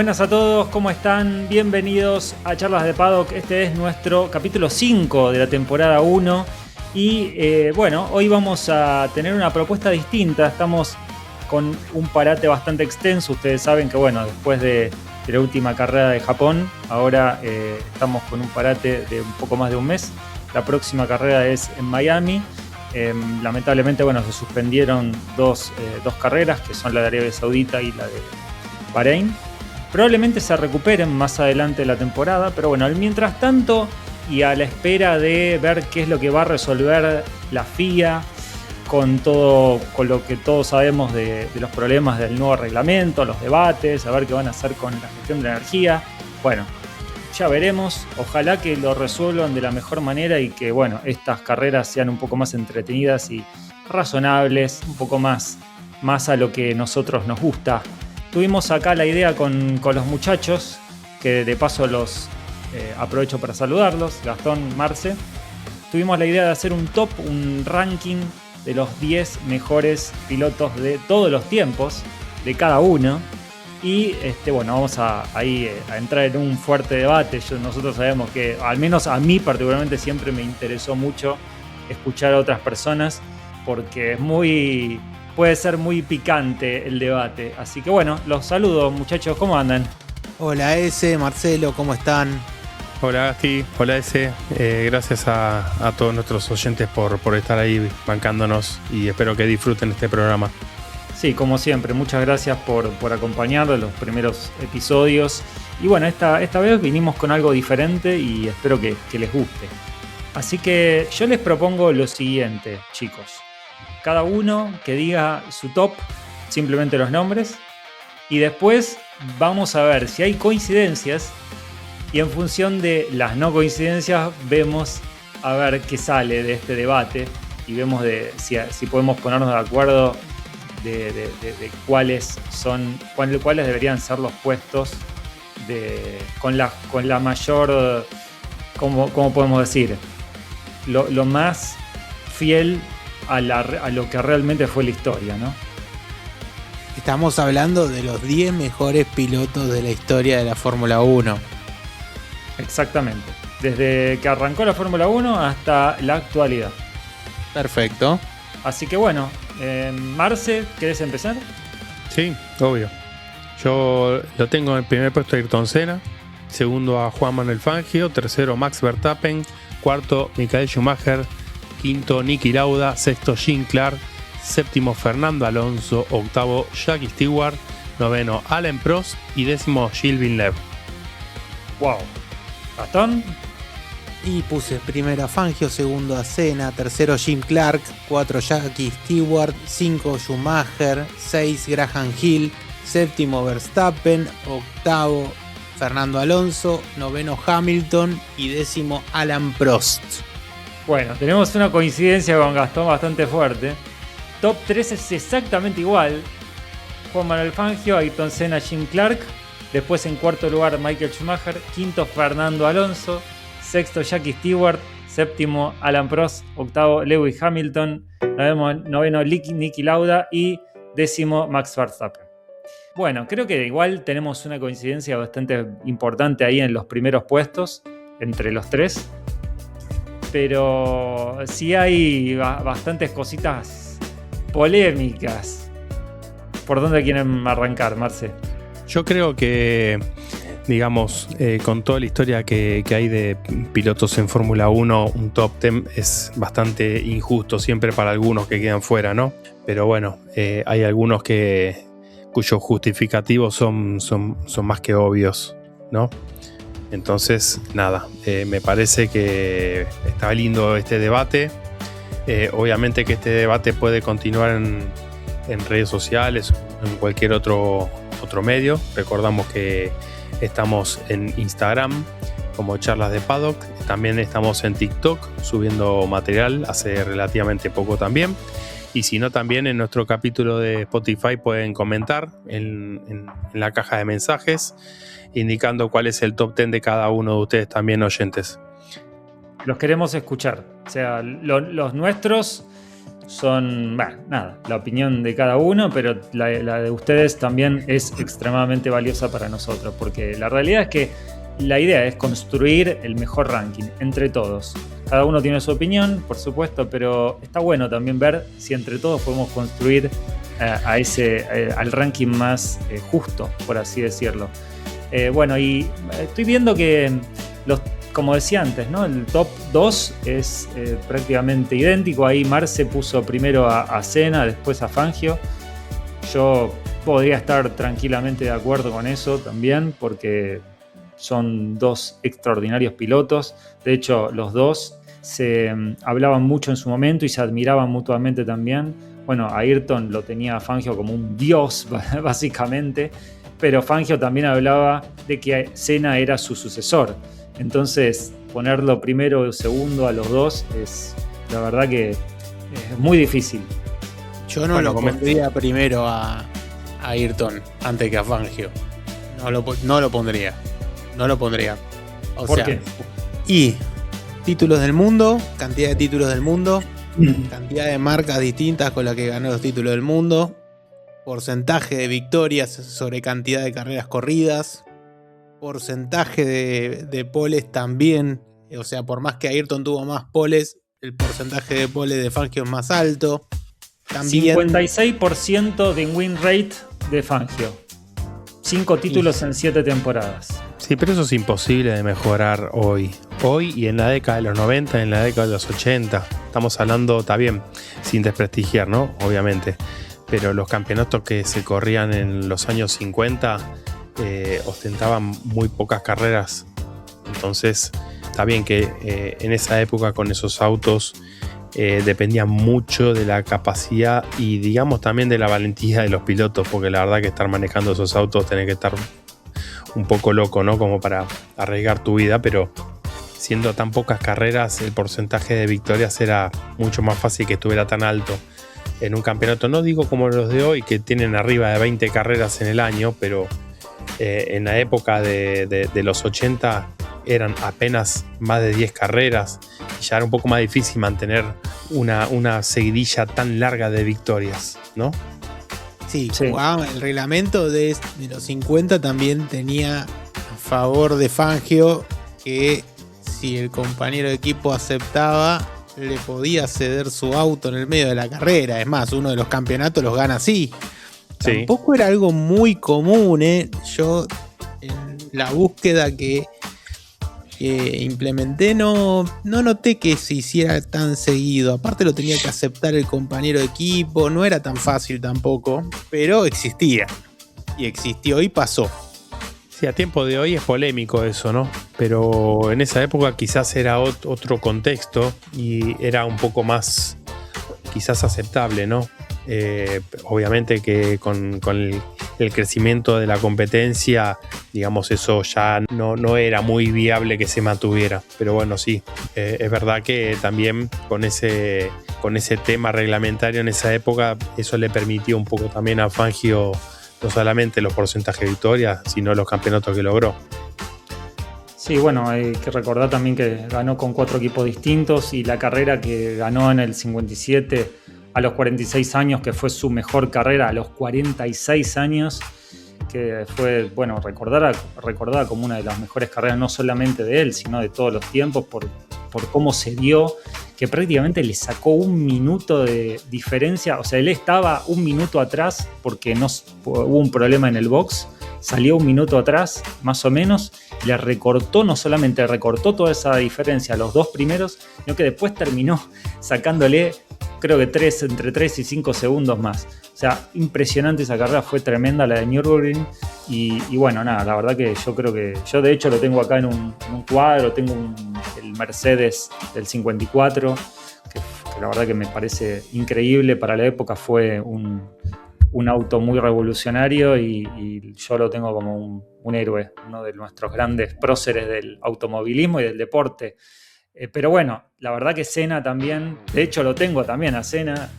Buenas a todos, ¿cómo están? Bienvenidos a Charlas de Paddock. Este es nuestro capítulo 5 de la temporada 1. Y bueno, hoy vamos a tener una propuesta distinta. Estamos con un parate bastante extenso. Ustedes saben que, bueno, después de la última carrera de Japón, ahora estamos con un parate de un poco más de un mes. La próxima carrera es en Miami. Lamentablemente, bueno, se suspendieron dos carreras, que son la de Arabia Saudita y la de Bahrein. Probablemente se recuperen más adelante de la temporada, pero bueno, mientras tanto y a la espera de ver qué es lo que va a resolver la FIA con lo que todos sabemos de los problemas del nuevo reglamento, los debates, a ver qué van a hacer con la gestión de la energía. Bueno, ya veremos. Ojalá que lo resuelvan de la mejor manera y que, bueno, estas carreras sean un poco más entretenidas y razonables, un poco más a lo que nosotros nos gusta. Tuvimos acá la idea con los muchachos, que de paso los aprovecho para saludarlos, Gastón, Marce. Tuvimos la idea de hacer un ranking de los 10 mejores pilotos de todos los tiempos, de cada uno. Y bueno, vamos a entrar en un fuerte debate. Nosotros sabemos que, al menos a mí particularmente, siempre me interesó mucho escuchar a otras personas, porque puede ser muy picante el debate. Así que bueno, los saludo, muchachos, ¿cómo andan? Hola S, Marcelo, ¿cómo están? Hola Gasti, hola S, gracias a todos nuestros oyentes por estar ahí bancándonos y espero que disfruten este programa. Sí, como siempre, muchas gracias por acompañarnos en los primeros episodios. Y bueno, esta vez vinimos con algo diferente y espero que les guste. Así que yo les propongo lo siguiente, chicos. Cada uno que diga su top, simplemente los nombres, y después vamos a ver si hay coincidencias, y en función de las no coincidencias vemos a ver qué sale de este debate y vemos si podemos ponernos de acuerdo de cuáles deberían ser los puestos con la mayor, ¿cómo podemos decir? Lo más fiel a lo que realmente fue la historia, ¿no? Estamos hablando de los 10 mejores pilotos de la historia de la Fórmula 1. Exactamente. Desde que arrancó la Fórmula 1 hasta la actualidad. Perfecto. Así que bueno, Marce, ¿querés empezar? Sí, obvio. Yo lo tengo en el primer puesto a Ayrton Senna, segundo a Juan Manuel Fangio, tercero Max Verstappen, cuarto Michael Schumacher, quinto Niki Lauda, sexto Jim Clark, séptimo Fernando Alonso, octavo Jackie Stewart, noveno Alain Prost y décimo Gilles Villeneuve. Wow. ¿Gastón? Y puse primero a Fangio, segundo a Senna, tercero Jim Clark, 4 Jackie Stewart, 5 Schumacher, 6 Graham Hill, séptimo Verstappen, octavo Fernando Alonso, noveno Hamilton y décimo Alain Prost. Bueno, tenemos una coincidencia con Gastón bastante fuerte. Top 3 es exactamente igual. Juan Manuel Fangio, Ayrton Senna, Jim Clark. Después en cuarto lugar Michael Schumacher. Quinto Fernando Alonso. Sexto Jackie Stewart. Séptimo Alain Prost. Octavo Lewis Hamilton. Noveno Niki Lauda. Y décimo Max Verstappen. Bueno, creo que igual tenemos una coincidencia bastante importante ahí en los primeros puestos. Entre los tres. Pero sí hay bastantes cositas polémicas. ¿Por dónde quieren arrancar, Marce? Yo creo que, digamos, con toda la historia que hay de pilotos en Fórmula 1, un top 10 es bastante injusto siempre para algunos que quedan fuera, ¿no? Pero bueno, hay algunos cuyos justificativos son más que obvios, ¿no? Entonces, nada, me parece que está lindo este debate. Obviamente que este debate puede continuar en redes sociales, en cualquier otro medio. Recordamos que estamos en Instagram como Charlas de Paddock. También estamos en TikTok subiendo material hace relativamente poco también. Y si no, también en nuestro capítulo de Spotify pueden comentar en la caja de mensajes, indicando cuál es el top 10 de cada uno de ustedes también, oyentes. Los queremos escuchar. O sea, los nuestros son, bueno, nada, la opinión de cada uno, pero la de ustedes también es extremadamente valiosa para nosotros, porque la realidad es que la idea es construir el mejor ranking entre todos. Cada uno tiene su opinión, por supuesto, pero está bueno también ver si entre todos podemos construir al ranking más justo, por así decirlo. Bueno, y estoy viendo que como decía antes, ¿no? El top 2 es prácticamente idéntico. Ahí Marce puso primero a Senna, después a Fangio. Yo podría estar tranquilamente de acuerdo con eso también, porque son dos extraordinarios pilotos. De hecho, los dos se hablaban mucho en su momento y se admiraban mutuamente también. Bueno, a Ayrton lo tenía a Fangio como un dios, básicamente, pero Fangio también hablaba de que Senna era su sucesor. Entonces, ponerlo primero o segundo a los dos es, la verdad que es muy difícil. Yo no lo pondría primero a Ayrton antes que a Fangio. No lo pondría. No lo pondría. ¿Por qué? Y títulos del mundo, cantidad de títulos del mundo, cantidad de marcas distintas con las que ganó los títulos del mundo, porcentaje de victorias sobre cantidad de carreras corridas, porcentaje de poles también. O sea, por más que Ayrton tuvo más poles, el porcentaje de poles de Fangio es más alto. También 56% de win rate de Fangio. 5 títulos en 7 temporadas. Sí, pero eso es imposible de mejorar hoy. Hoy y en la década de los 90, en la década de los 80. Estamos hablando, está bien, sin desprestigiar, ¿no? Obviamente. Pero los campeonatos que se corrían en los años 50 ostentaban muy pocas carreras. Entonces, está bien que en esa época con esos autos dependía mucho de la capacidad y digamos también de la valentía de los pilotos, porque la verdad que estar manejando esos autos tenés que estar un poco loco, ¿no? Como para arriesgar tu vida, pero siendo tan pocas carreras, el porcentaje de victorias era mucho más fácil que estuviera tan alto en un campeonato. No digo como los de hoy, que tienen arriba de 20 carreras en el año, pero en la época de los 80 eran apenas más de 10 carreras y ya era un poco más difícil mantener una seguidilla tan larga de victorias, ¿no? Sí. El reglamento de los 50 también tenía a favor de Fangio que si el compañero de equipo aceptaba, le podía ceder su auto en el medio de la carrera. Es más, uno de los campeonatos los gana así. Sí. Tampoco era algo muy común, ¿eh? Yo en la búsqueda que implementé no noté que se hiciera tan seguido. Aparte lo tenía que aceptar el compañero de equipo, no era tan fácil tampoco, pero existía. Y existió y pasó. Sí, a tiempo de hoy es polémico eso, ¿no? Pero en esa época quizás era otro contexto y era un poco más quizás aceptable, ¿no? Obviamente que con el crecimiento de la competencia, digamos, eso ya no era muy viable que se mantuviera. Pero bueno, sí, es verdad que también con ese tema reglamentario en esa época, eso le permitió un poco también a Fangio no solamente los porcentajes de victorias, sino los campeonatos que logró. Sí, bueno, hay que recordar también que ganó con 4 equipos distintos y la carrera que ganó en el 57 a los 46 años, que fue su mejor carrera a los 46 años, que fue, bueno, recordada como una de las mejores carreras no solamente de él, sino de todos los tiempos, por cómo se dio, que prácticamente le sacó 1 minuto de diferencia. O sea, él estaba 1 minuto atrás porque hubo un problema en el box, salió 1 minuto atrás, más o menos, le recortó, no solamente recortó toda esa diferencia a los 2 primeros, sino que después terminó sacándole, creo que entre 3 y 5 segundos más. O sea, impresionante esa carrera, fue tremenda la de Nürburgring. Y bueno, nada, la verdad que yo creo que... Yo de hecho lo tengo acá en un cuadro, tengo el Mercedes del 54, que la verdad que me parece increíble. Para la época fue un auto muy revolucionario y yo lo tengo como un héroe, uno de nuestros grandes próceres del automovilismo y del deporte. Pero bueno, la verdad que Senna también, de hecho lo tengo también a Senna,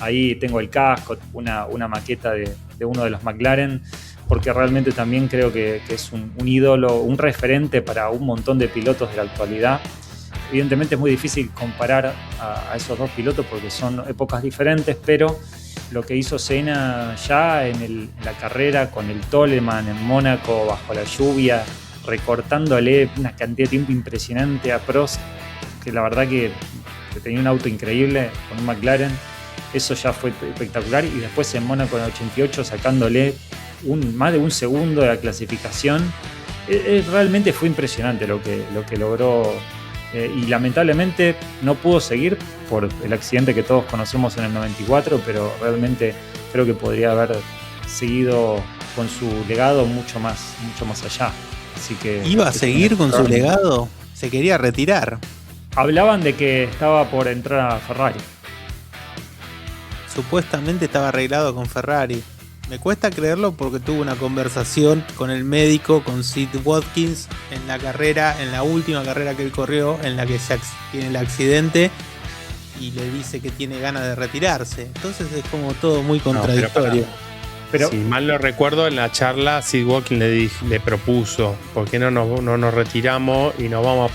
ahí tengo el casco, una maqueta de uno de los McLaren, porque realmente también creo que es un ídolo, un referente para un montón de pilotos de la actualidad. evidentemente es muy difícil comparar a esos dos pilotos porque son épocas diferentes, pero lo que hizo Senna ya en la carrera con el Toleman en Mónaco bajo la lluvia, recortándole una cantidad de tiempo impresionante a Prost, que la verdad que tenía un auto increíble con un McLaren, eso ya fue espectacular. Y después en Mónaco en el 88 sacándole más de un segundo de la clasificación, realmente fue impresionante lo que logró. Y lamentablemente no pudo seguir por el accidente que todos conocemos en el 94, pero realmente creo que podría haber seguido con su legado mucho más allá. Así que ¿iba a seguir con su legado? Se quería retirar. Hablaban de que estaba por entrar a Ferrari. Supuestamente estaba arreglado con Ferrari. Me cuesta creerlo porque tuve una conversación con el médico, con Sid Watkins, en la última carrera que él corrió, en la que tiene el accidente, y le dice que tiene ganas de retirarse. Entonces es como todo muy contradictorio. Pero si mal no recuerdo, en la charla Sid Watkins le propuso, ¿por qué no nos retiramos y nos vamos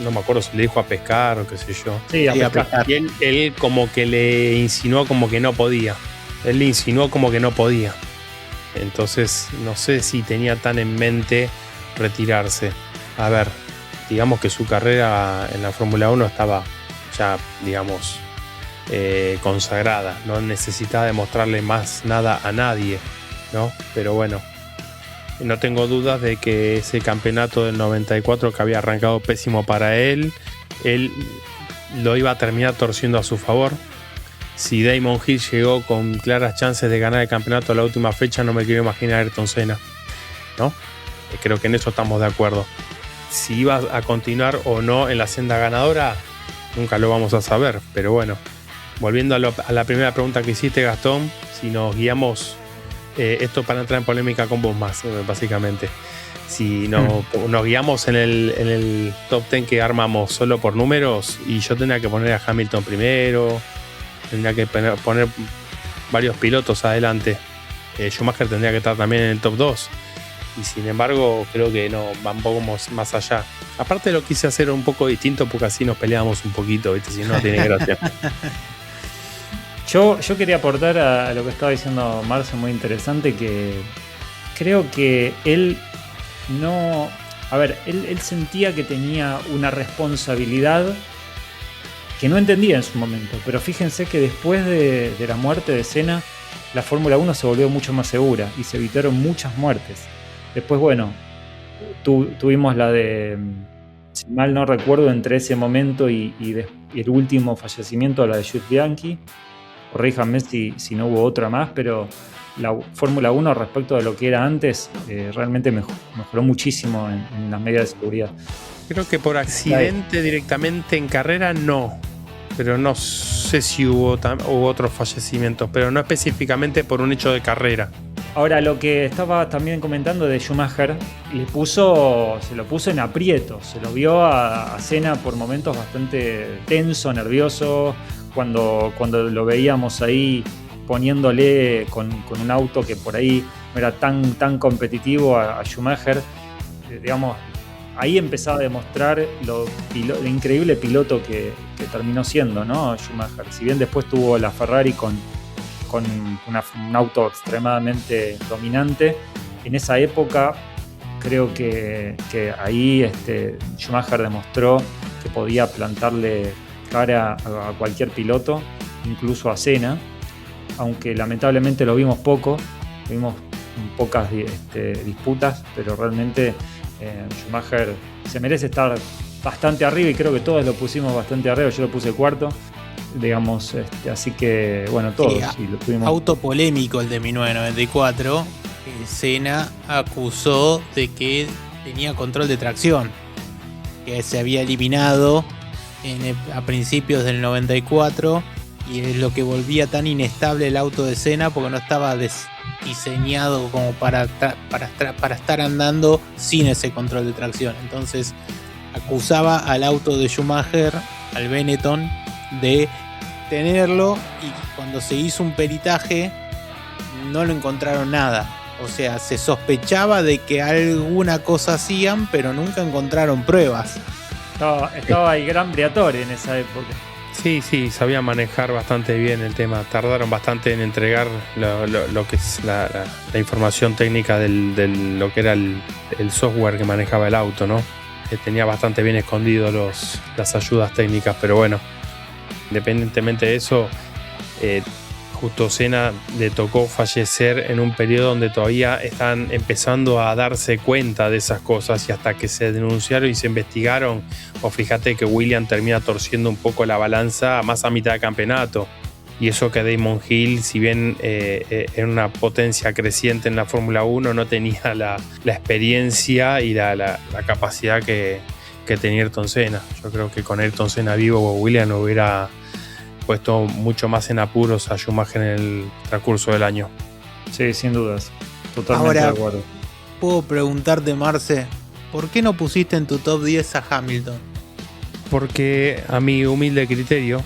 no me acuerdo si le dijo a pescar o qué sé yo? Sí, a pescar. Y él como que le insinuó como que no podía. Él le insinuó como que no podía. Entonces, no sé si tenía tan en mente retirarse. A ver, digamos que su carrera en la Fórmula 1 estaba ya, digamos, consagrada. No necesitaba demostrarle más nada a nadie, ¿no? Pero bueno, no tengo dudas de que ese campeonato del 94 que había arrancado pésimo para él lo iba a terminar torciendo a su favor. Si Damon Hill llegó con claras chances de ganar el campeonato a la última fecha, no me quiero imaginar a Ayrton Senna, ¿no? Creo que en eso estamos de acuerdo. Si iba a continuar o no en la senda ganadora, nunca lo vamos a saber. Pero bueno, volviendo a la primera pregunta que hiciste, Gastón, si nos guiamos, esto para entrar en polémica con vos más, básicamente. Si nos guiamos en el top 10 que armamos solo por números, y yo tendría que poner a Hamilton primero, tendría que poner varios pilotos adelante. Schumacher tendría que estar también en el top 2. Y sin embargo, creo que no, va un poco más allá. Aparte lo quise hacer un poco distinto porque así nos peleamos un poquito, ¿viste? Si no, tiene gracia. Yo quería aportar a lo que estaba diciendo Marce, muy interesante, que creo que él no... A ver, él sentía que tenía una responsabilidad que no entendía en su momento, pero fíjense que después de la muerte de Senna, la Fórmula 1 se volvió mucho más segura y se evitaron muchas muertes. Después, bueno, tuvimos la de, si mal no recuerdo, entre ese momento y el último fallecimiento, la de Jules Bianchi. Corríjanme si no hubo otra más, pero la Fórmula 1 respecto de lo que era antes realmente mejoró muchísimo en las medidas de seguridad. Creo que por accidente directamente en carrera no, pero no sé si hubo otros fallecimientos, pero no específicamente por un hecho de carrera. Ahora, lo que estaba también comentando de Schumacher, se lo puso en aprietos, se lo vio a Senna por momentos bastante tenso, nervioso, cuando lo veíamos ahí poniéndole con un auto que por ahí no era tan competitivo a Schumacher, digamos. Ahí empezaba a demostrar lo increíble piloto que terminó siendo, ¿no? Schumacher. Si bien después tuvo la Ferrari con un auto extremadamente dominante, en esa época creo que ahí Schumacher demostró que podía plantarle cara a cualquier piloto, incluso a Senna, aunque lamentablemente lo vimos poco, vimos pocas disputas, pero realmente Schumacher se merece estar bastante arriba y creo que todos lo pusimos bastante arriba. Yo lo puse cuarto, digamos, así que bueno, todos sí, lo tuvimos. Auto polémico el de 1994. Senna acusó de que tenía control de tracción, que se había eliminado a principios del 94, y es lo que volvía tan inestable el auto de Senna porque no estaba diseñado como para estar andando sin ese control de tracción. Entonces acusaba al auto de Schumacher, al Benetton, de tenerlo, y cuando se hizo un peritaje no lo encontraron nada. O sea, se sospechaba de que alguna cosa hacían, pero nunca encontraron pruebas. Estaba ahí Gran Briatore en esa época. Sí, sabía manejar bastante bien el tema. Tardaron bastante en entregar lo que es la información técnica de lo que era el software que manejaba el auto, ¿no? Tenía bastante bien escondido las ayudas técnicas, pero bueno, independientemente de eso, justo Senna le tocó fallecer en un periodo donde todavía están empezando a darse cuenta de esas cosas, y hasta que se denunciaron y se investigaron, o fíjate que Williams termina torciendo un poco la balanza más a mitad de campeonato, y eso que Damon Hill, si bien era una potencia creciente en la Fórmula 1, no tenía la experiencia y la capacidad que tenía Ayrton Senna. Yo creo que con Ayrton Senna vivo, Williams no hubiera puesto mucho más en apuros a Schumacher en el transcurso del año. Sí, sin dudas. Totalmente de acuerdo. Puedo preguntarte, Marce, ¿por qué no pusiste en tu top 10 a Hamilton? Porque a mi humilde criterio,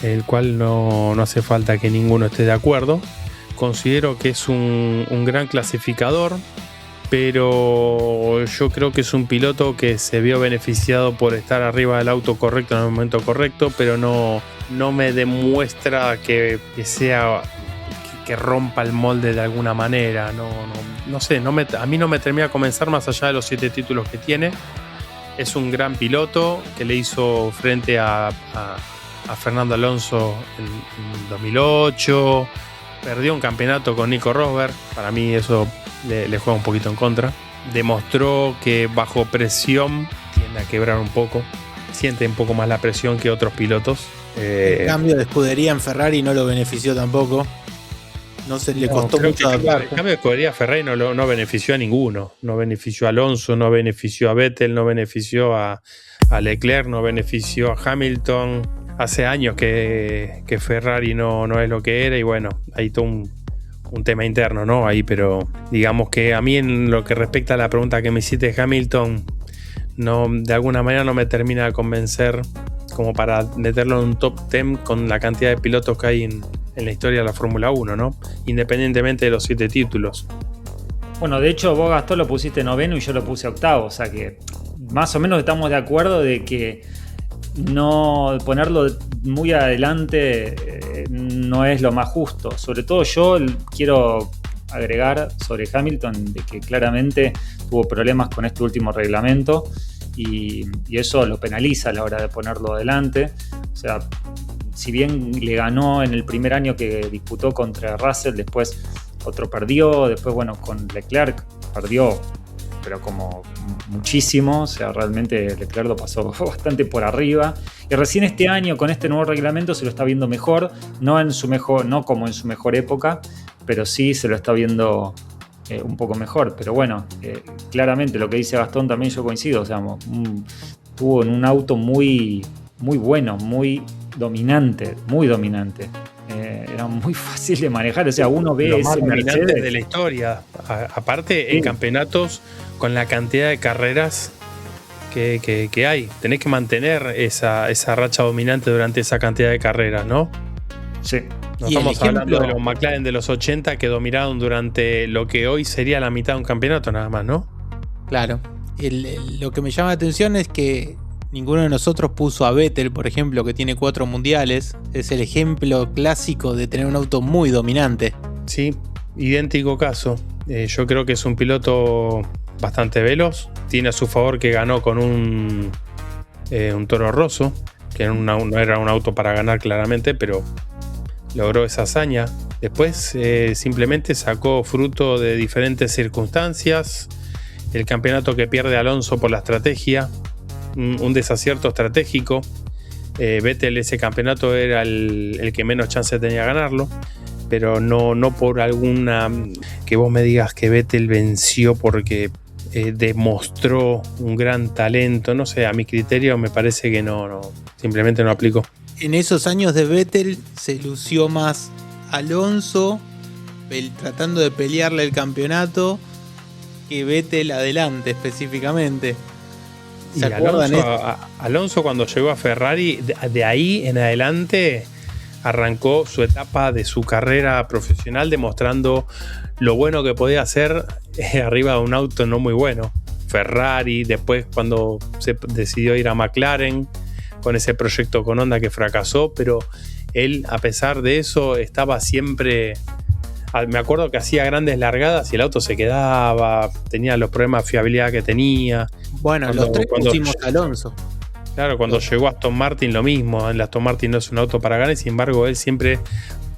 el cual no hace falta que ninguno esté de acuerdo, considero que es un gran clasificador, pero yo creo que es un piloto que se vio beneficiado por estar arriba del auto correcto en el momento correcto, pero no me demuestra que sea que rompa el molde de alguna manera. No sé, a mí no me termina de convencer, más allá de los 7 títulos que tiene. Es un gran piloto que le hizo frente a Fernando Alonso en 2008. Perdió un campeonato con Nico Rosberg. Para mí eso le juega un poquito en contra. Demostró que bajo presión tiende a quebrar un poco. Siente un poco más la presión que otros pilotos. El cambio de escudería en Ferrari no lo benefició tampoco. Le costó mucho adaptar. El cambio de escudería Ferrari no benefició a ninguno. No benefició a Alonso, no benefició a Vettel, no benefició a Leclerc, no benefició a Hamilton. Hace años que Ferrari no es lo que era, y bueno, hay todo un tema interno, ¿no? Ahí, pero digamos que a mí, en lo que respecta a la pregunta que me hiciste de Hamilton, de alguna manera no me termina de convencer como para meterlo en un top 10 con la cantidad de pilotos que hay en la historia de la Fórmula 1, ¿no? Independientemente de los 7 títulos. Bueno, de hecho vos, Gastón, lo pusiste noveno y yo lo puse octavo, o sea que más o menos estamos de acuerdo de que no ponerlo muy adelante no es lo más justo. Sobre todo yo quiero agregar sobre Hamilton de que claramente tuvo problemas con este último reglamento y eso lo penaliza a la hora de ponerlo adelante. O sea, si bien le ganó en el primer año que disputó contra Russell, después otro perdió, después bueno, con Leclerc perdió, pero como muchísimo. O sea, realmente Leclerc lo pasó bastante por arriba, y recién este año con este nuevo reglamento se lo está viendo mejor, no como en su mejor época, pero sí se lo está viendo un poco mejor. Pero bueno, claramente lo que dice Gastón también yo coincido. O sea, tuvo en un auto muy, muy bueno, muy dominante. Era muy fácil de manejar. O sea, uno ve lo más ese dominante Mercedes de la historia. Aparte, sí, en campeonatos, con la cantidad de carreras que hay, tenés que mantener esa racha dominante durante esa cantidad de carreras, ¿no? Sí. No estamos hablando de los McLaren de los 80 que dominaron durante lo que hoy sería la mitad de un campeonato nada más, ¿no? Claro. Lo que me llama la atención es que ninguno de nosotros puso a Vettel, por ejemplo, que tiene 4 mundiales. Es el ejemplo clásico de tener un auto muy dominante. Sí, idéntico caso. Yo creo que es un piloto bastante veloz. Tiene a su favor que ganó con un Toro Rosso, que no era un auto para ganar claramente, pero logró esa hazaña. Después simplemente sacó fruto de diferentes circunstancias. El campeonato que pierde Alonso por la estrategia, un desacierto estratégico. Vettel, ese campeonato era el que menos chance tenía de ganarlo, pero no por alguna que vos me digas que Vettel venció porque demostró un gran talento. No sé, a mi criterio me parece que simplemente no aplicó. En esos años de Vettel se lució más Alonso tratando de pelearle el campeonato que Vettel adelante específicamente. Y Alonso cuando llegó a Ferrari, de ahí en adelante arrancó su etapa de su carrera profesional demostrando lo bueno que podía hacer arriba de un auto no muy bueno. Ferrari, después cuando se decidió ir a McLaren con ese proyecto con Honda que fracasó, pero él, a pesar de eso, estaba siempre... Me acuerdo que hacía grandes largadas y el auto se quedaba, tenía los problemas de fiabilidad que tenía. Bueno, los tres pusimos a Alonso. Claro, cuando llegó Aston Martin lo mismo. El Aston Martin no es un auto para ganar, sin embargo él siempre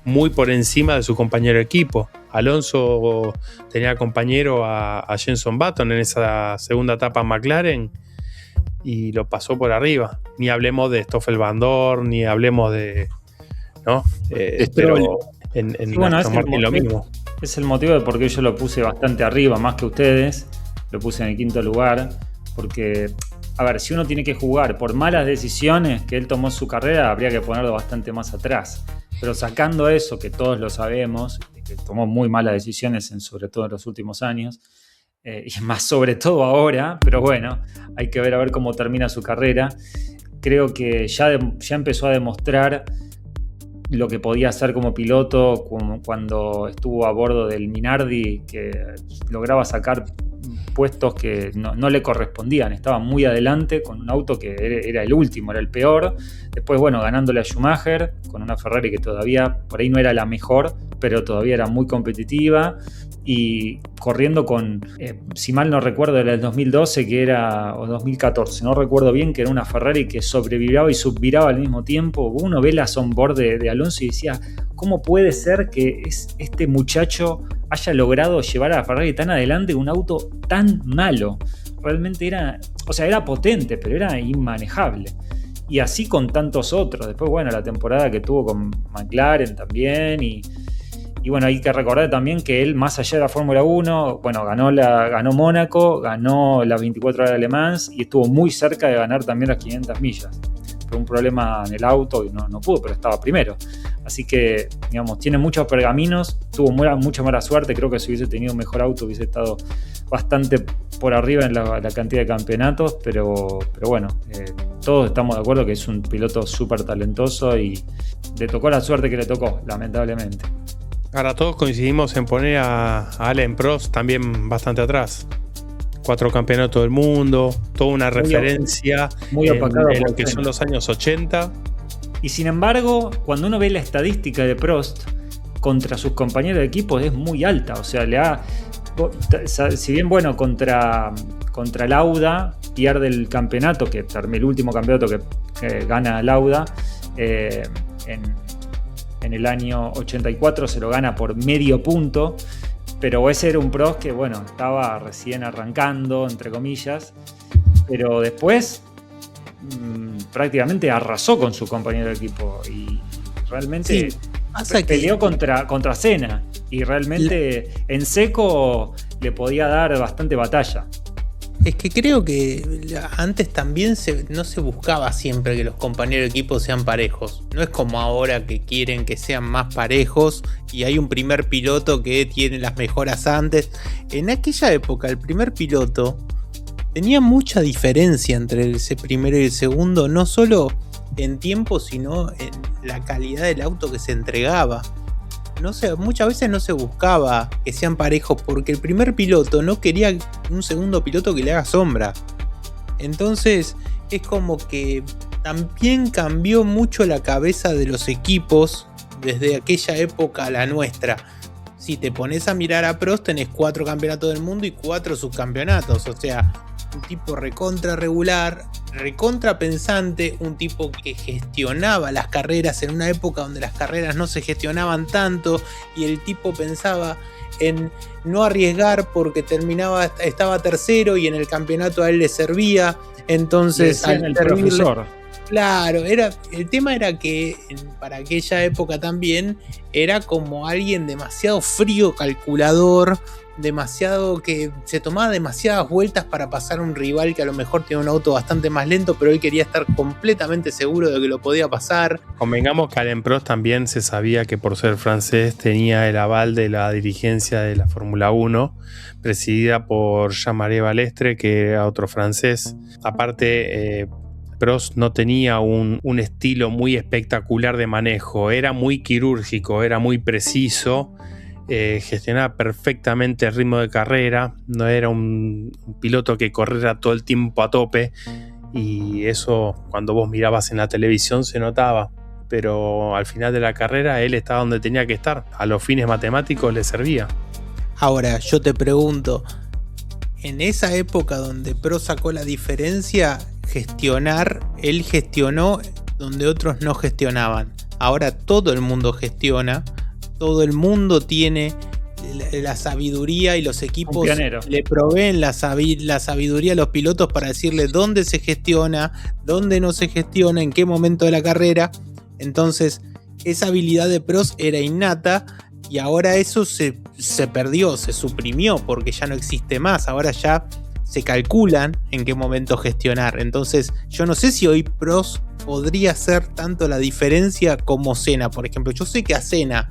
muy por encima de su compañero de equipo. Alonso tenía compañero a Jenson Button en esa segunda etapa en McLaren y lo pasó por arriba. Ni hablemos de Stoffel Van Dorn, ni hablemos de... ¿no? Pero en Aston Martin lo mismo. Es el motivo de por qué yo lo puse bastante arriba, más que ustedes. Lo puse en el quinto lugar, porque... A ver, si uno tiene que jugar por malas decisiones que él tomó en su carrera, habría que ponerlo bastante más atrás. Pero sacando eso, que todos lo sabemos, que tomó muy malas decisiones, sobre todo en los últimos años, y más sobre todo ahora, pero bueno, hay que ver a ver cómo termina su carrera. Creo que ya empezó a demostrar lo que podía hacer como piloto cuando estuvo a bordo del Minardi, que lograba sacar puestos que no le correspondían. Estaba muy adelante con un auto que era el último, era el peor. Después, bueno, ganándole a Schumacher con una Ferrari que todavía por ahí no era la mejor, pero todavía era muy competitiva, y corriendo con, si mal no recuerdo, era el 2012 o 2014, no recuerdo bien, que era una Ferrari que sobreviraba y subviraba al mismo tiempo. Uno ve las onboard de Alonso y decía, ¿cómo puede ser que este muchacho haya logrado llevar a la Ferrari tan adelante con un auto tan malo? Realmente era potente, pero era inmanejable. Y así con tantos otros. Después, bueno, la temporada que tuvo con McLaren también, y bueno, hay que recordar también que él, más allá de la Fórmula 1, bueno, ganó Mónaco, ganó las 24 horas de Le Mans y estuvo muy cerca de ganar también las 500 millas. Por un problema en el auto y no pudo, pero estaba primero. Así que, digamos, tiene muchos pergaminos, tuvo mucha mala suerte. Creo que si hubiese tenido un mejor auto hubiese estado bastante por arriba en la cantidad de campeonatos, pero bueno, todos estamos de acuerdo que es un piloto súper talentoso y le tocó la suerte que le tocó, lamentablemente. Ahora todos coincidimos en poner a Alain Prost también bastante atrás. 4 campeonatos del mundo, toda una referencia muy opacado en lo que son los años 80. Y sin embargo, cuando uno ve la estadística de Prost contra sus compañeros de equipo, es muy alta. O sea, si bien, bueno, contra Lauda pierde el campeonato, el último campeonato que gana Lauda, en el año 84 se lo gana por medio punto, pero ese era un Prost que, bueno, estaba recién arrancando, entre comillas, pero después prácticamente arrasó con su compañero de equipo y realmente peleó contra Senna, y realmente en seco le podía dar bastante batalla. Es que creo que antes también no se buscaba siempre que los compañeros de equipo sean parejos. No es como ahora que quieren que sean más parejos y hay un primer piloto que tiene las mejoras antes. En aquella época el primer piloto tenía mucha diferencia entre ese primero y el segundo, no solo en tiempo, sino en la calidad del auto que se entregaba. No sé, muchas veces no se buscaba que sean parejos porque el primer piloto no quería un segundo piloto que le haga sombra. Entonces es como que también cambió mucho la cabeza de los equipos desde aquella época a la nuestra. Si te pones a mirar a Prost, tenés 4 campeonatos del mundo y 4 subcampeonatos. O sea, un tipo recontra regular, recontra pensante, un tipo que gestionaba las carreras en una época donde las carreras no se gestionaban tanto y el tipo pensaba en no arriesgar porque estaba tercero y en el campeonato a él le servía. Entonces, el profesor. Claro, el tema era que para aquella época también era como alguien demasiado frío, calculador, demasiado que se tomaba demasiadas vueltas para pasar a un rival que a lo mejor tenía un auto bastante más lento, pero él quería estar completamente seguro de que lo podía pasar. Convengamos que Alain Prost también se sabía que por ser francés tenía el aval de la dirigencia de la Fórmula 1, presidida por Jean-Marie Balestre, que era otro francés. Aparte, Prost no tenía un estilo muy espectacular de manejo, era muy quirúrgico, era muy preciso. gestionaba perfectamente el ritmo de carrera, no era un piloto que corriera todo el tiempo a tope, y eso cuando vos mirabas en la televisión se notaba, pero al final de la carrera él estaba donde tenía que estar, a los fines matemáticos le servía. Ahora, yo te pregunto, en esa época donde Prost sacó la diferencia, él gestionó donde otros no gestionaban. Ahora todo el mundo gestiona, todo el mundo tiene la sabiduría y los equipos le proveen la sabiduría a los pilotos para decirle dónde se gestiona, dónde no se gestiona, en qué momento de la carrera. Entonces, esa habilidad de Prost era innata y ahora eso se perdió, se suprimió porque ya no existe más. Ahora ya se calculan en qué momento gestionar. Entonces, yo no sé si hoy Prost podría hacer tanto la diferencia como Senna. Por ejemplo, yo sé que a Senna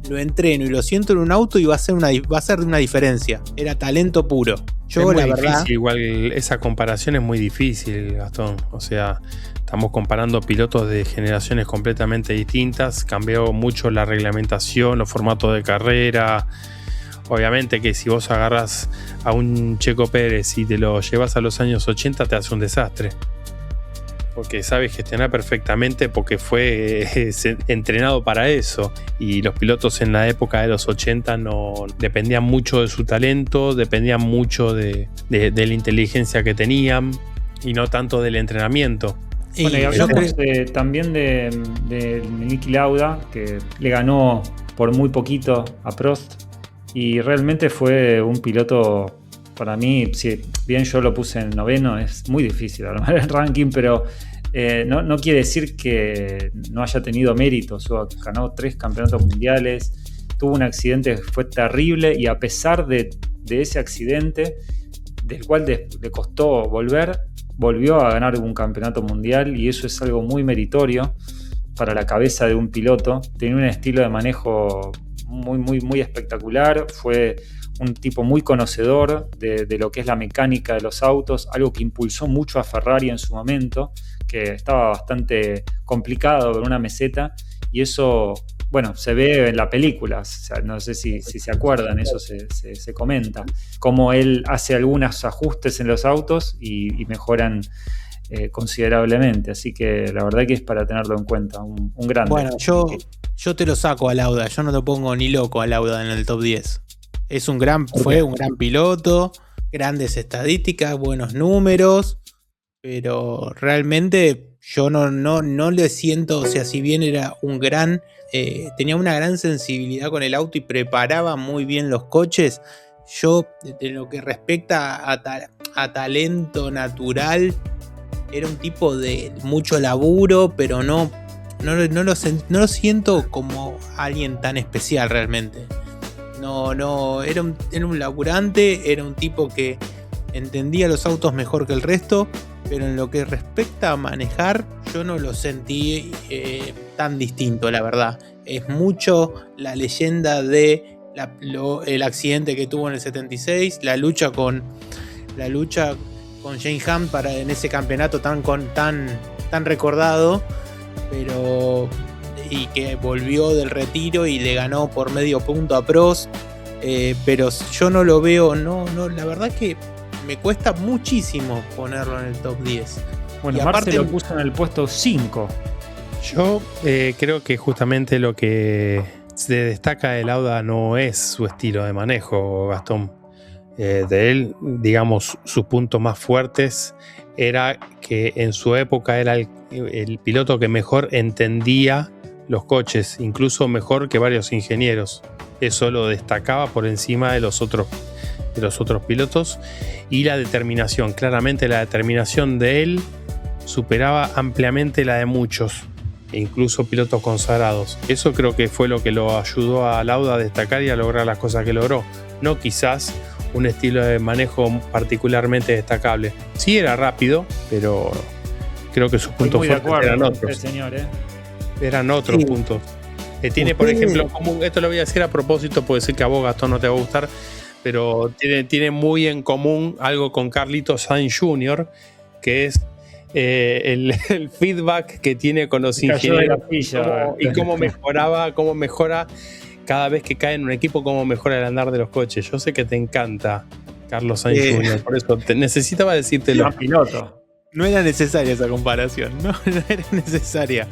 lo entreno y lo siento en un auto y va a ser una diferencia. Era talento puro. Yo, es muy la verdad, difícil, igual esa comparación es muy difícil, Gastón. O sea, estamos comparando pilotos de generaciones completamente distintas. Cambió mucho la reglamentación, los formatos de carrera. Obviamente que si vos agarras a un Checo Pérez y te lo llevas a los años 80 te hace un desastre. Porque sabe gestionar perfectamente, porque fue entrenado para eso. Y los pilotos en la época de los 80 no dependían mucho de su talento, dependían mucho de la inteligencia que tenían y no tanto del entrenamiento. Bueno, y hablamos también de Niki Lauda, que le ganó por muy poquito a Prost. Y realmente fue un piloto, para mí, si bien yo lo puse en noveno, es muy difícil armar el ranking, pero no quiere decir que no haya tenido méritos. Ganó 3 campeonatos mundiales, tuvo un accidente que fue terrible y a pesar de ese accidente, del cual le costó volvió a ganar un campeonato mundial y eso es algo muy meritorio para la cabeza de un piloto. Tenía un estilo de manejo muy, muy, muy espectacular, fue un tipo muy conocedor de lo que es la mecánica de los autos, algo que impulsó mucho a Ferrari en su momento, que estaba bastante complicado con una meseta, y eso, bueno, se ve en la película, o sea, no sé si se acuerdan, eso se comenta, cómo él hace algunos ajustes en los autos y mejoran considerablemente, así que la verdad que es para tenerlo en cuenta, un grande. Bueno, yo te lo saco a Lauda, yo no lo pongo ni loco a Lauda en el top 10. Fue un gran piloto, grandes estadísticas, buenos números, pero realmente yo no le siento, o sea, si bien era tenía una gran sensibilidad con el auto y preparaba muy bien los coches, yo, de lo que respecta a talento natural, era un tipo de mucho laburo, pero no lo siento como alguien tan especial realmente. No, era un laburante, era un tipo que entendía los autos mejor que el resto, pero en lo que respecta a manejar, yo no lo sentí tan distinto, la verdad. Es mucho la leyenda de el accidente que tuvo en el 76, la lucha con Jane Hunt en ese campeonato tan recordado, y que volvió del retiro y le ganó por medio punto a Prost, pero yo no lo veo, la verdad que me cuesta muchísimo ponerlo en el top 10. Bueno, Marce lo puso en el puesto 5. Yo creo que justamente lo que se destaca de Lauda no es su estilo de manejo, Gastón. De él, digamos, sus puntos más fuertes era que en su época era el piloto que mejor entendía los coches, incluso mejor que varios ingenieros. Eso lo destacaba por encima de los otros pilotos. Y la determinación, claramente la determinación de él superaba ampliamente la de muchos, incluso pilotos consagrados. Eso creo que fue lo que lo ayudó a Lauda a destacar y a lograr las cosas que logró. No quizás un estilo de manejo particularmente destacable. Sí era rápido, pero creo que sus puntos fuertes eran otros. Eran otros puntos. Tiene, por ejemplo, esto lo voy a decir a propósito, puede ser que a vos, Gastón, no te va a gustar, pero tiene muy en común algo con Carlitos Sainz Jr., que es el feedback que tiene con los ingenieros y cómo mejora cada vez que cae en un equipo cómo mejora el andar de los coches. Yo sé que te encanta Carlos Sainz Jr., por eso necesitaba decírtelo. Piloto. No era necesaria esa comparación, no era necesaria.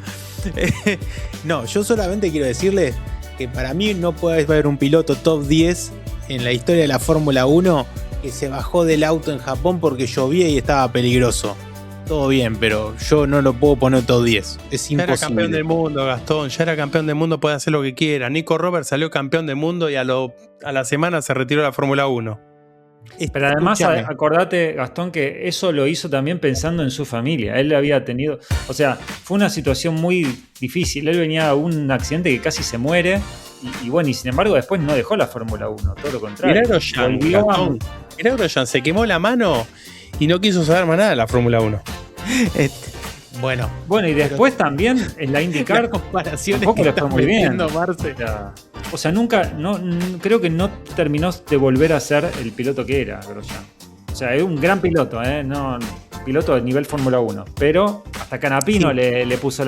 No, yo solamente quiero decirles que para mí no puede haber un piloto top 10 en la historia de la Fórmula 1 que se bajó del auto en Japón porque llovía y estaba peligroso. Todo bien, pero yo no lo puedo poner top 10. Es imposible. Ya era campeón del mundo, Gastón. Ya era campeón del mundo, puede hacer lo que quiera. Nico Rosberg salió campeón del mundo y a la semana se retiró de la Fórmula 1. Pero además acordate, Gastón, que eso lo hizo también pensando en su familia. Él había tenido, o sea, fue una situación muy difícil. Él venía a un accidente que casi se muere y bueno, y sin embargo después no dejó la Fórmula 1, todo lo contrario. Mirá Grosjean, se quemó la mano y no quiso saber más nada de la Fórmula 1. Bueno, y después también en la IndyCar tampoco le fue muy bien. O sea, creo que no terminó de volver a ser el piloto que era Grosjean. O sea, es un gran piloto, no, piloto de nivel Fórmula 1. Pero hasta Canapino le puso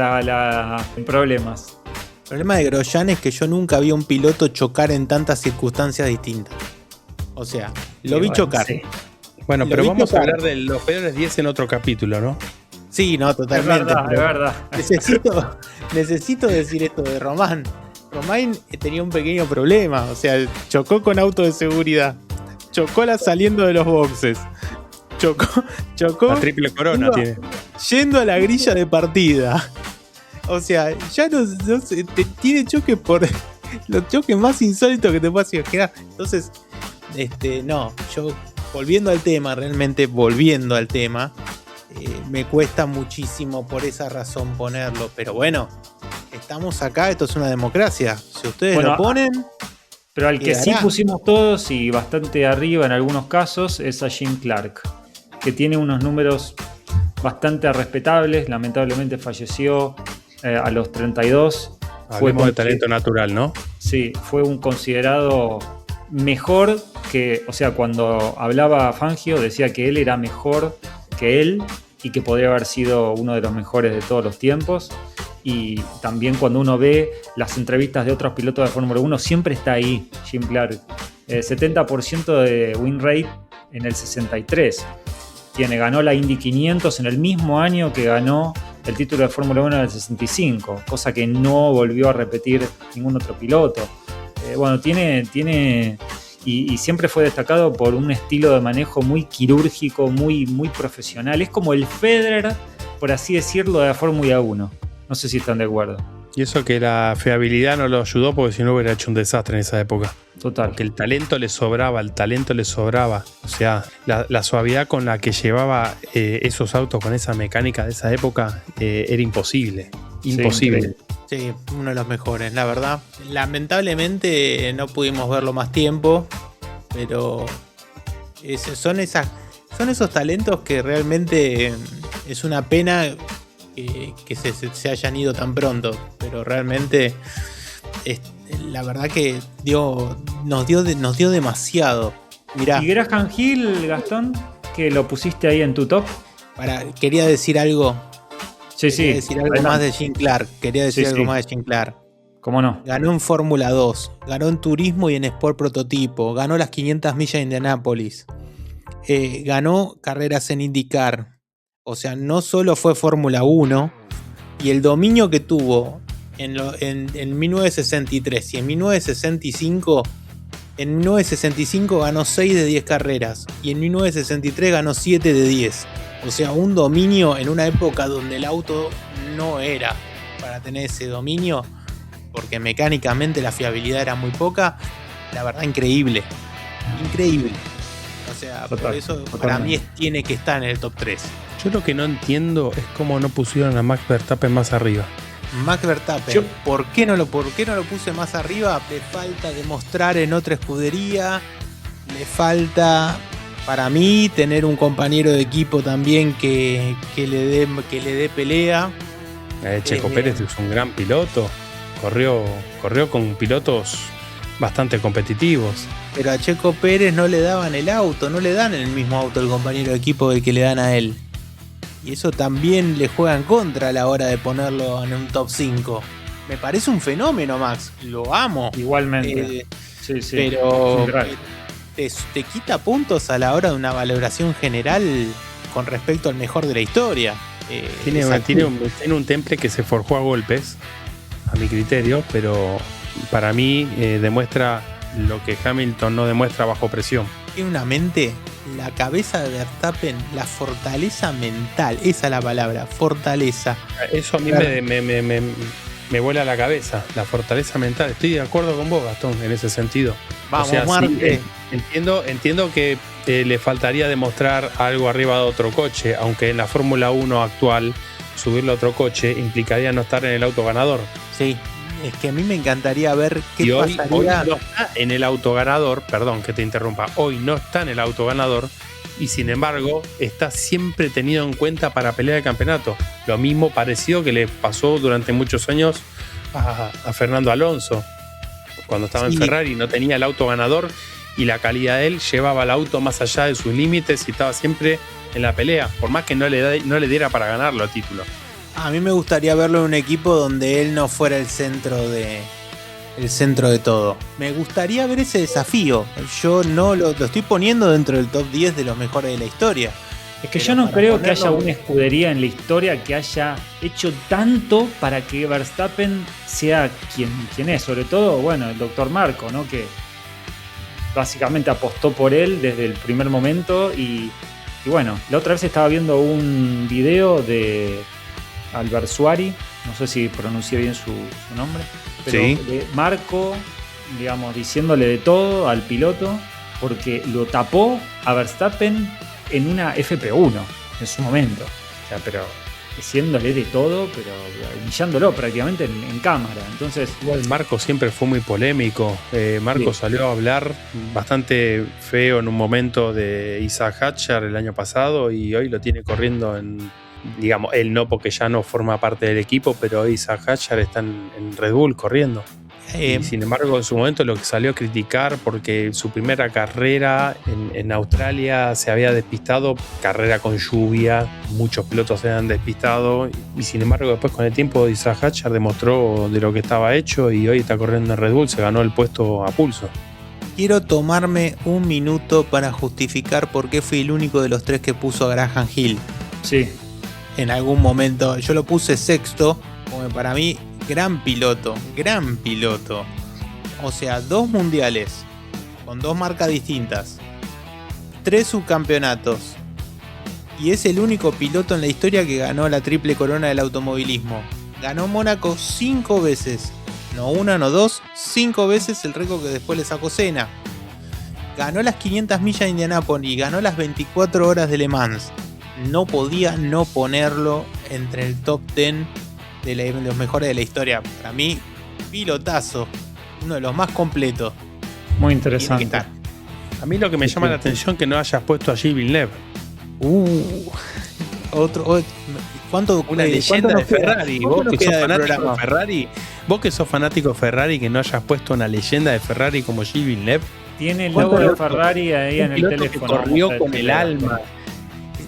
problemas. El problema de Grosjean es que yo nunca vi a un piloto chocar en tantas circunstancias distintas. O sea, lo vi chocar. Sí. Bueno, pero vamos a hablar de los peores 10 en otro capítulo, ¿no? Sí, no, totalmente. Es verdad. Necesito decir esto de Román. Román tenía un pequeño problema. O sea, chocó con auto de seguridad. Chocó saliendo de los boxes. Chocó. La triple corona tiene. Yendo a la grilla de partida. O sea, ya no tiene choques por los choques más insólitos que te puedas imaginar. Entonces, no, yo volviendo al tema, me cuesta muchísimo por esa razón ponerlo, pero bueno, estamos acá, esto es una democracia. Si ustedes lo ponen, pero al que sí pusimos todos y bastante arriba en algunos casos es a Jim Clark, que tiene unos números bastante respetables. Lamentablemente falleció a los 32. Hablemos de talento natural, ¿no? Sí, fue un considerado mejor que, o sea, cuando hablaba Fangio decía que él era mejor que él y que podría haber sido uno de los mejores de todos los tiempos. Y también cuando uno ve las entrevistas de otros pilotos de Fórmula 1, siempre está ahí Jim Clark. 70% de win rate en el 63. Ganó la Indy 500 en el mismo año que ganó el título de Fórmula 1 en el 65, cosa que no volvió a repetir ningún otro piloto. Y siempre fue destacado por un estilo de manejo muy quirúrgico, muy, muy profesional. Es como el Federer, por así decirlo, de la Fórmula 1. No sé si están de acuerdo. Y eso que la fiabilidad no lo ayudó, porque si no hubiera hecho un desastre en esa época. Total. Porque el talento le sobraba. O sea, la suavidad con la que llevaba esos autos con esa mecánica de esa época era imposible. Imposible. Sí, uno de los mejores, la verdad. Lamentablemente no pudimos verlo más tiempo, pero son esos talentos que realmente es una pena que se hayan ido tan pronto, pero realmente la verdad que nos dio demasiado. Mirá. ¿Y Graham Hill, Gastón, que lo pusiste ahí en tu top? Quería decir algo. Quería decir algo más de Jim Clark. ¿Cómo no? Ganó en Fórmula 2, ganó en Turismo y en Sport Prototipo, ganó las 500 millas de Indianápolis, ganó carreras en IndyCar. O sea, no solo fue Fórmula 1, y el dominio que tuvo en 1963 y en 1965. En 1965 ganó 6 de 10 carreras y en 1963 ganó 7 de 10. O sea, un dominio en una época donde el auto no era para tener ese dominio, porque mecánicamente la fiabilidad era muy poca. La verdad, increíble. O sea, por eso para mí tiene que estar en el top 3. Yo lo que no entiendo es cómo no pusieron a Max Verstappen más arriba. Max Verstappen, ¿por qué no lo puse más arriba? Le falta demostrar en otra escudería. Le falta, para mí, tener un compañero de equipo también que le dé pelea. Checo Pérez es un gran piloto. Corrió con pilotos bastante competitivos. Pero a Checo Pérez no le daban el auto, no le dan el mismo auto al compañero de equipo del que le dan a él. Y eso también le juega en contra a la hora de ponerlo en un top 5. me parece un fenómeno, Max. Lo amo. Igualmente. Sí. Pero te quita puntos a la hora de una valoración general con respecto al mejor de la historia. Tiene un temple que se forjó a golpes, a mi criterio, pero para mí demuestra lo que Hamilton no demuestra bajo presión. Tiene una mente, la cabeza de Verstappen, la fortaleza mental, esa es la palabra, fortaleza. Eso a mí me vuela la cabeza, la fortaleza mental. Estoy de acuerdo con vos, Gastón, en ese sentido. Vamos, sí, entiendo que le faltaría demostrar algo arriba de otro coche, aunque en la Fórmula 1 actual subirlo a otro coche implicaría no estar en el auto ganador. Sí, es que a mí me encantaría ver qué pasaría. Hoy no está en el auto ganador, perdón que te interrumpa, hoy no está en el auto ganador y sin embargo está siempre tenido en cuenta para pelear el campeonato. Lo mismo parecido que le pasó durante muchos años a Fernando Alonso. Cuando estaba en Ferrari no tenía el auto ganador y la calidad de él llevaba el auto más allá de sus límites y estaba siempre en la pelea, por más que no le diera para ganarlo el título. A mí me gustaría verlo en un equipo donde él no fuera el centro de todo. Me gustaría ver ese desafío. Yo no lo estoy poniendo dentro del top 10 de los mejores de la historia. Es que yo no creo que haya una escudería en la historia que haya hecho tanto para que Verstappen sea quien es. Sobre todo, bueno, el Dr. Marco, ¿no? Que básicamente apostó por él desde el primer momento. Y bueno, la otra vez estaba viendo un video de Albersuari, no sé si pronuncié bien su nombre, pero sí. De Marco, digamos, diciéndole de todo al piloto, porque lo tapó a Verstappen en una FP1 en su momento. O sea, pero diciéndole de todo, pero humillándolo prácticamente en cámara. Entonces, igual Marco siempre fue muy polémico. Marco salió a hablar bastante feo en un momento de Isaac Hatcher el año pasado y hoy lo tiene corriendo digamos, él no, porque ya no forma parte del equipo, pero hoy Isaac Hatcher está en Red Bull corriendo. Y sin embargo, en su momento lo que salió a criticar porque su primera carrera en Australia se había despistado, carrera con lluvia, muchos pilotos se habían despistado y sin embargo después con el tiempo Isaac Hatcher demostró de lo que estaba hecho y hoy está corriendo en Red Bull, se ganó el puesto a pulso. Quiero tomarme un minuto para justificar por qué fui el único de los tres que puso a Graham Hill. Sí. En algún momento yo lo puse sexto, como para mí gran piloto. O sea, 2 mundiales con 2 marcas distintas, 3 subcampeonatos y es el único piloto en la historia que ganó la triple corona del automovilismo. Ganó Mónaco 5 veces, no una, no dos, 5 veces, el récord que después le sacó Senna. Ganó las 500 millas de Indianápolis y ganó las 24 horas de Le Mans. No podía no ponerlo entre el top 10 de los mejores de la historia. Para mí, pilotazo, uno de los más completos. Muy interesante. A mí lo que me llama la atención es que no hayas puesto a Gilles Villeneuve. Una leyenda de Ferrari. Vos que sos fanático de Ferrari, que no hayas puesto una leyenda de Ferrari como Gilles Villeneuve. Tiene el logo de Ferrari ahí en el teléfono. Que corrió con el alma.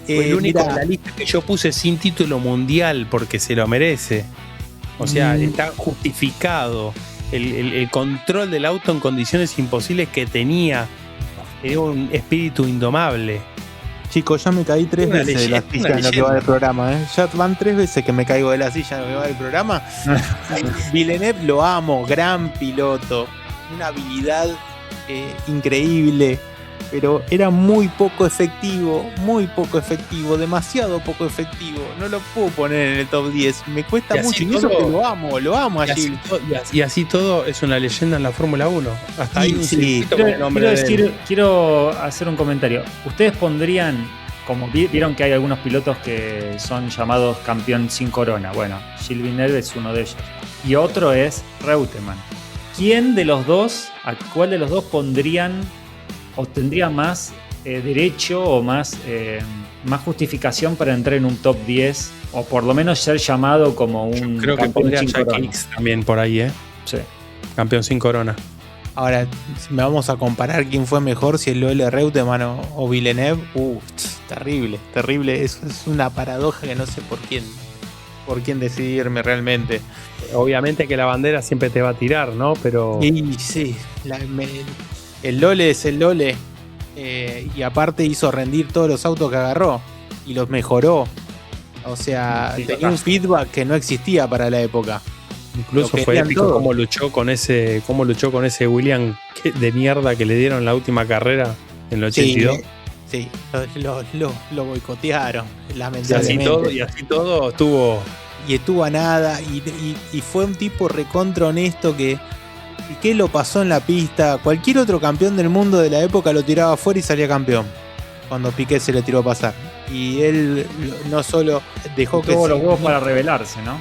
Fue el único de la lista que yo puse sin título mundial porque se lo merece. O sea, está justificado. El control del auto en condiciones imposibles que tenía. Era un espíritu indomable. Chicos, ya me caí 3 veces de la silla en lo que va del programa. Ya van 3 veces que me caigo de la silla en lo que va del programa. Villeneuve lo amo, gran piloto. Una habilidad increíble. Pero era muy poco efectivo, demasiado poco efectivo. No lo puedo poner en el top 10. Me cuesta mucho. Y eso que lo amo a Gilles. Y así todo es una leyenda en la Fórmula 1. Hasta ahí un circuito con el nombre de él. Quiero hacer un comentario. ¿Ustedes pondrían, como vieron que hay algunos pilotos que son llamados campeón sin corona? Bueno, Gilles Villeneuve es uno de ellos. Y otro es Reutemann. ¿Quién de los dos, a cuál de los dos pondrían o tendría más derecho o más justificación para entrar en un top 10 o por lo menos ser llamado como un Yo creo que pondría Jack Hicks también por ahí, Sí. Campeón sin corona. Ahora, si me vamos a comparar quién fue mejor, si el Loele Reutemann o Villeneuve, terrible. Eso es una paradoja que no sé por quién por quién decidirme realmente. Obviamente que la bandera siempre te va a tirar, ¿no? Pero Y sí, el Lole es el Lole. Y aparte hizo rendir todos los autos que agarró y los mejoró. O sea, Sí, tenía un feedback que no existía para la época. incluso Lo fue querían épico todo. cómo luchó con ese William de mierda que le dieron la última carrera en el 82. Sí, lo boicotearon, Y lamentablemente. así todo estuvo. Y estuvo a nada. Y fue un tipo recontra honesto que lo pasó en la pista. Cualquier otro campeón del mundo de la época lo tiraba afuera y salía campeón. Cuando Piqué se le tiró a pasar. Y él no solo dejó que. Tuvo los huevos para rebelarse, ¿no?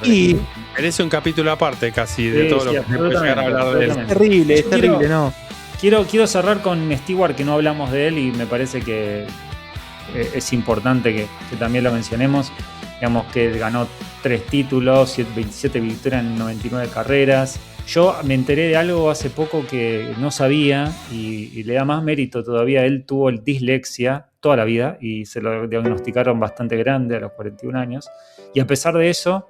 Y Merece un capítulo aparte casi de Sí, todo sí, lo que se puede llegar a hablar de él. absolutamente. es terrible, ¿no? Quiero cerrar con Stewart, que no hablamos de él y me parece que es importante que también lo mencionemos. Digamos que él ganó 3 títulos, 27 victorias en 99 carreras. Yo me enteré de algo hace poco que no sabía y le da más mérito todavía. Él tuvo dislexia toda la vida y se lo diagnosticaron bastante grande a los 41 años. Y a pesar de eso,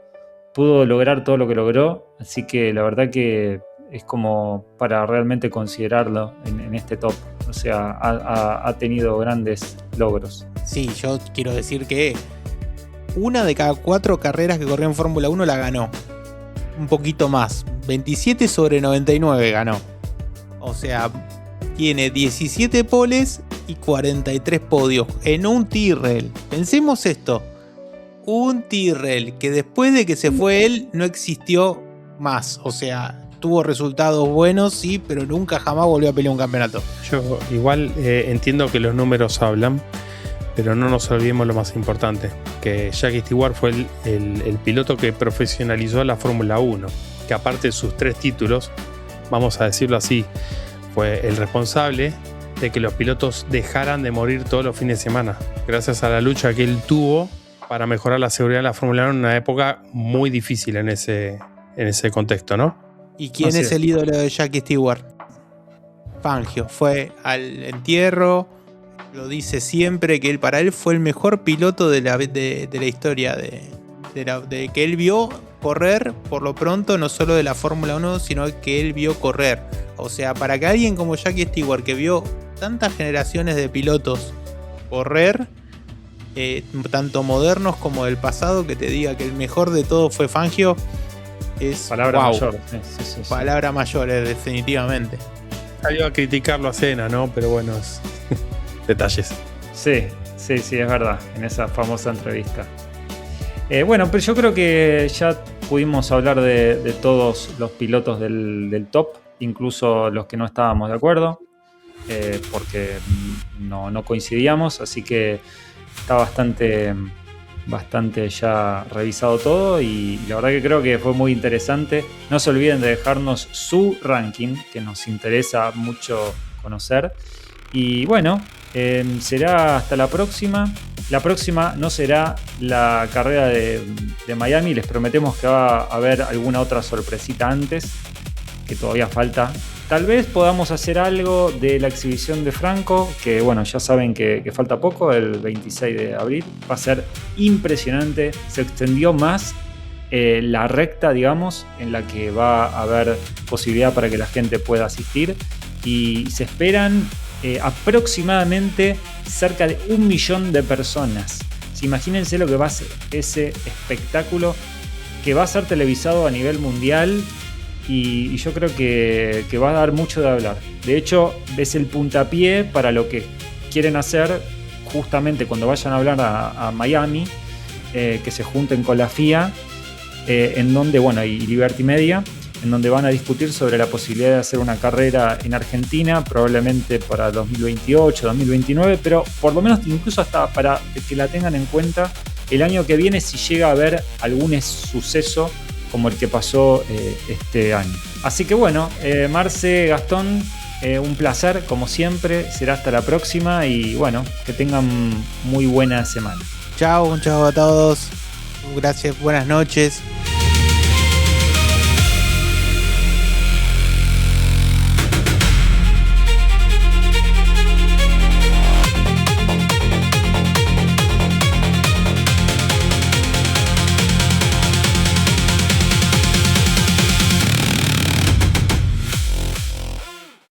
pudo lograr todo lo que logró. Así que la verdad que es como para realmente considerarlo en este top. O sea, ha tenido grandes logros. Sí, yo quiero decir que una de cada 4 carreras que corrió en Fórmula 1 la ganó. Un poquito más. 27 sobre 99 ganó. O sea, tiene 17 poles y 43 podios en un Tyrrell. Pensemos esto. Un Tyrrell que después de que se fue él no existió más. O sea, tuvo resultados buenos, sí, pero nunca jamás volvió a pelear un campeonato. Yo igual entiendo que los números hablan, pero no nos olvidemos lo más importante, que Jackie Stewart fue el piloto que profesionalizó la Fórmula 1, que aparte de sus 3 títulos, vamos a decirlo así, fue el responsable de que los pilotos dejaran de morir todos los fines de semana, gracias a la lucha que él tuvo para mejorar la seguridad de la Fórmula 1 en una época muy difícil en ese contexto, ¿no? ¿Y quién Así es es. el ídolo de Jackie Stewart? Fangio. Fue al entierro. Lo dice siempre que para él fue el mejor piloto de la historia de que él vio correr, por lo pronto, no solo de la Fórmula 1, sino que él vio correr. O sea, para que alguien como Jackie Stewart, que vio tantas generaciones de pilotos correr, tanto modernos como del pasado, que te diga que el mejor de todos fue Fangio, es Palabra wow. mayor. Sí. Palabra mayor, definitivamente. Salió a criticarlo a Senna, ¿no? Pero bueno, es detalles. Sí, es verdad, en esa famosa entrevista. Bueno, pero yo creo que ya pudimos hablar de todos los pilotos del top, incluso los que no estábamos de acuerdo, porque no coincidíamos, así que está bastante ya revisado todo y la verdad que creo que fue muy interesante. No se olviden de dejarnos su ranking, que nos interesa mucho conocer. Y bueno, será hasta la próxima. La próxima no será la carrera de Miami. Les prometemos que va a haber alguna otra sorpresita antes, que todavía falta. Tal vez podamos hacer algo de la exhibición de Franco, que bueno, ya saben que falta poco, el 26 de abril. Va a ser impresionante. Se extendió más la recta, digamos, en la que va a haber posibilidad para que la gente pueda asistir. Y se esperan aproximadamente cerca de 1 millón de personas. Imagínense lo que va a ser ese espectáculo, que va a ser televisado a nivel mundial y yo creo que va a dar mucho de hablar. De hecho, es el puntapié para lo que quieren hacer justamente cuando vayan a hablar a Miami, que se junten con la FIA, en donde, bueno, y Liberty Media, en donde van a discutir sobre la posibilidad de hacer una carrera en Argentina, probablemente para 2028, 2029, pero por lo menos incluso hasta para que la tengan en cuenta el año que viene si llega a haber algún suceso como el que pasó este año. Así que bueno, Marce, Gastón, un placer como siempre, será hasta la próxima y bueno, que tengan muy buena semana. Chao a todos. Gracias, buenas noches.